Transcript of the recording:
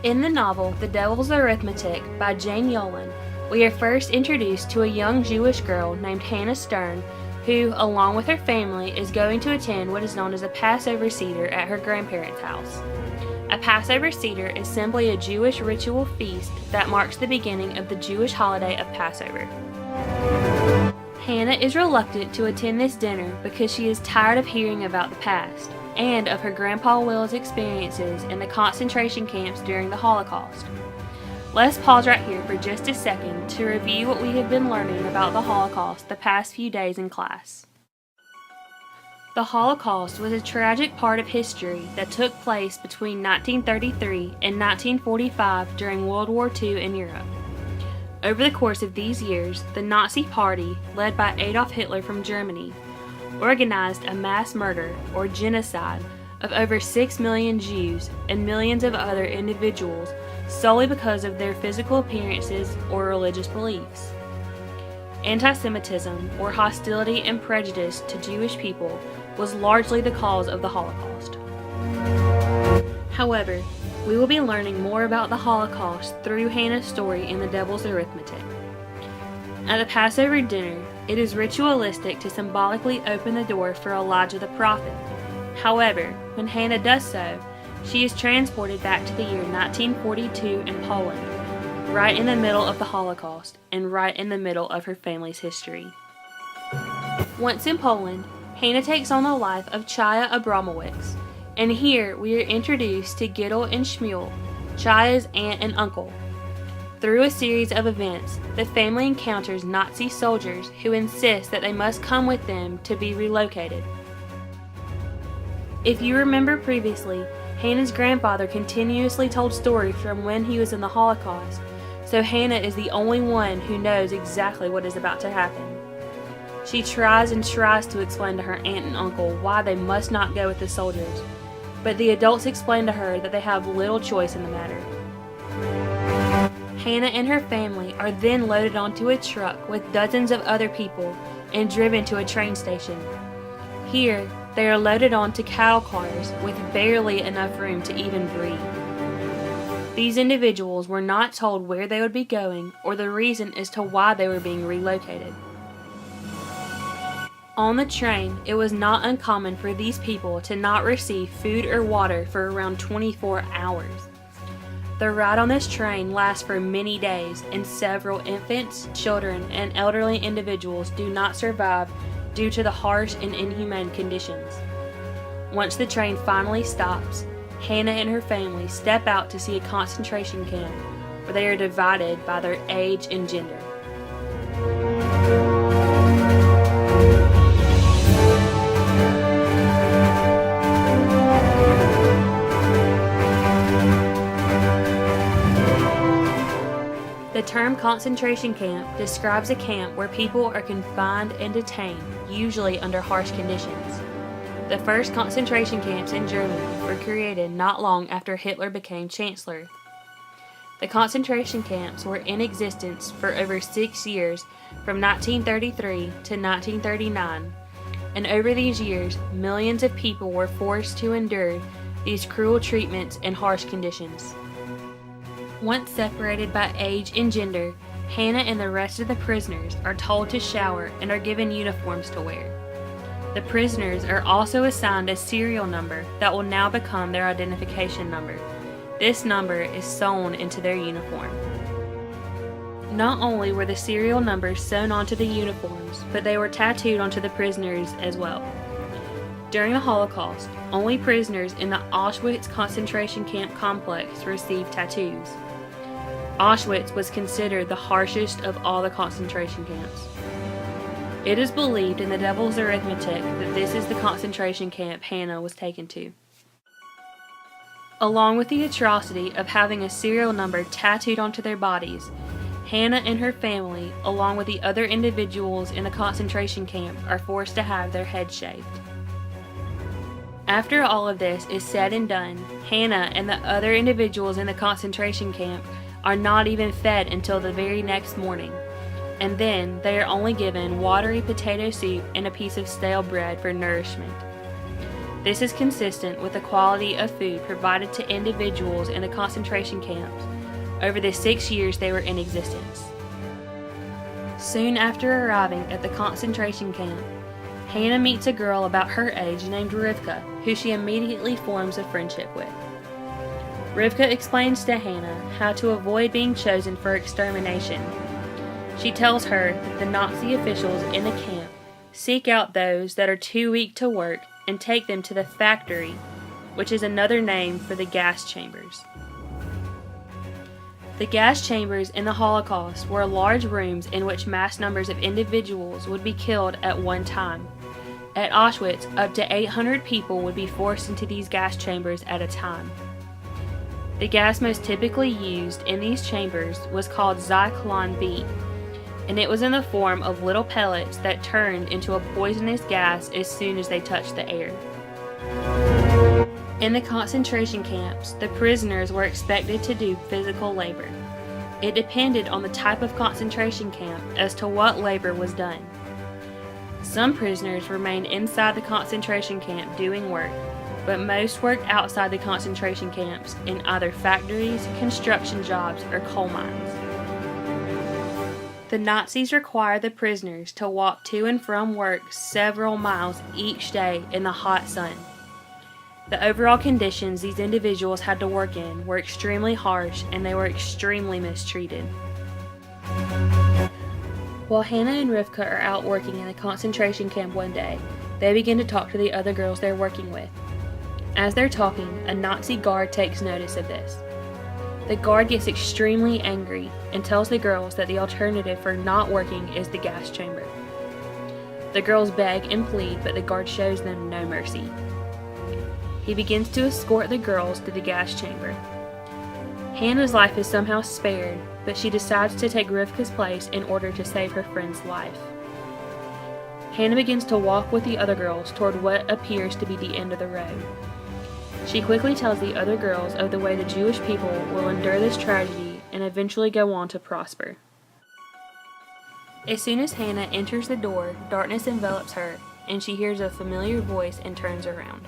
In the novel The Devil's Arithmetic by Jane Yolen, we are first introduced to a young Jewish girl named Hannah Stern, who, along with her family, is going to attend what is known as a Passover Seder at her grandparents' house. A Passover Seder is simply a Jewish ritual feast that marks the beginning of the Jewish holiday of Passover. Hannah is reluctant to attend this dinner because she is tired of hearing about the past and of her Grandpa Will's experiences in the concentration camps during the Holocaust. Let's pause right here for just a second to review what we have been learning about the Holocaust the past few days in class. The Holocaust was a tragic part of history that took place between 1933 and 1945 during World War II in Europe. Over the course of these years, the Nazi Party, led by Adolf Hitler from Germany, organized a mass murder, or genocide, of over 6 million Jews and millions of other individuals solely because of their physical appearances or religious beliefs. Anti-Semitism, or hostility and prejudice to Jewish people, was largely the cause of the Holocaust. However, we will be learning more about the Holocaust through Hannah's story in The Devil's Arithmetic. At a Passover dinner, it is ritualistic to symbolically open the door for Elijah the prophet. However, when Hannah does so, she is transported back to the year 1942 in Poland, right in the middle of the Holocaust and right in the middle of her family's history. Once in Poland, Hannah takes on the life of Chaya Abramowicz, and here we are introduced to Gittel and Shmuel, Chaya's aunt and uncle. Through a series of events, the family encounters Nazi soldiers who insist that they must come with them to be relocated. If you remember previously, Hannah's grandfather continuously told stories from when he was in the Holocaust, so Hannah is the only one who knows exactly what is about to happen. She tries and tries to explain to her aunt and uncle why they must not go with the soldiers, but the adults explain to her that they have little choice in the matter. Hannah and her family are then loaded onto a truck with dozens of other people and driven to a train station. Here, they are loaded onto cattle cars with barely enough room to even breathe. These individuals were not told where they would be going or the reason as to why they were being relocated. On the train, it was not uncommon for these people to not receive food or water for around 24 hours. The ride on this train lasts for many days, and several infants, children, and elderly individuals do not survive due to the harsh and inhumane conditions. Once the train finally stops, Hannah and her family step out to see a concentration camp where they are divided by their age and gender. The term concentration camp describes a camp where people are confined and detained, usually under harsh conditions. The first concentration camps in Germany were created not long after Hitler became chancellor. The concentration camps were in existence for over 6 years, from 1933 to 1939, and over these years, millions of people were forced to endure these cruel treatments and harsh conditions. Once separated by age and gender, Hannah and the rest of the prisoners are told to shower and are given uniforms to wear. The prisoners are also assigned a serial number that will now become their identification number. This number is sewn into their uniform. Not only were the serial numbers sewn onto the uniforms, but they were tattooed onto the prisoners as well. During the Holocaust, only prisoners in the Auschwitz concentration camp complex received tattoos. Auschwitz was considered the harshest of all the concentration camps. It is believed in The Devil's Arithmetic that this is the concentration camp Hannah was taken to. Along with the atrocity of having a serial number tattooed onto their bodies, Hannah and her family, along with the other individuals in the concentration camp, are forced to have their heads shaved. After all of this is said and done, Hannah and the other individuals in the concentration camp are not even fed until the very next morning, and then they are only given watery potato soup and a piece of stale bread for nourishment. This is consistent with the quality of food provided to individuals in the concentration camps over the 6 years they were in existence. Soon after arriving at the concentration camp, Hannah meets a girl about her age named Rivka, who she immediately forms a friendship with. Rivka explains to Hannah how to avoid being chosen for extermination. She tells her that the Nazi officials in the camp seek out those that are too weak to work and take them to the factory, which is another name for the gas chambers. The gas chambers in the Holocaust were large rooms in which mass numbers of individuals would be killed at one time. At Auschwitz, up to 800 people would be forced into these gas chambers at a time. The gas most typically used in these chambers was called Zyklon B, and it was in the form of little pellets that turned into a poisonous gas as soon as they touched the air. In the concentration camps, the prisoners were expected to do physical labor. It depended on the type of concentration camp as to what labor was done. Some prisoners remained inside the concentration camp doing work, but most worked outside the concentration camps in either factories, construction jobs, or coal mines. The Nazis required the prisoners to walk to and from work several miles each day in the hot sun. The overall conditions these individuals had to work in were extremely harsh, and they were extremely mistreated. While Hannah and Rivka are out working in a concentration camp one day, they begin to talk to the other girls they're working with. As they're talking, a Nazi guard takes notice of this. The guard gets extremely angry and tells the girls that the alternative for not working is the gas chamber. The girls beg and plead, but the guard shows them no mercy. He begins to escort the girls to the gas chamber. Hannah's life is somehow spared, but she decides to take Rivka's place in order to save her friend's life. Hannah begins to walk with the other girls toward what appears to be the end of the road. She quickly tells the other girls of the way the Jewish people will endure this tragedy and eventually go on to prosper. As soon as Hannah enters the door, darkness envelops her, and she hears a familiar voice and turns around.